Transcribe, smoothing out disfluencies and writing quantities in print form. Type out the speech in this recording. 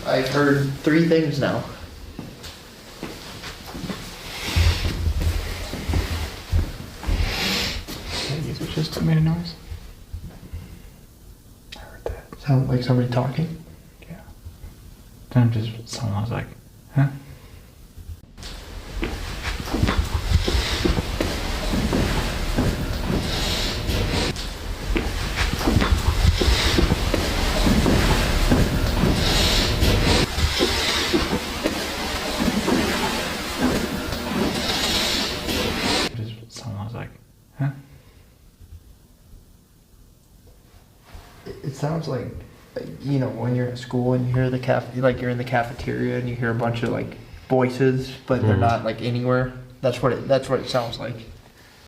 I've heard 3 things now. These are just made a noise. I heard that. Sound like somebody talking? Yeah. Then just someone was like, huh? Just someone was like, huh? It sounds like, you know, when you're at school and you hear like you're in the cafeteria and you hear a bunch of like voices, but they're not like anywhere. That's what it sounds like.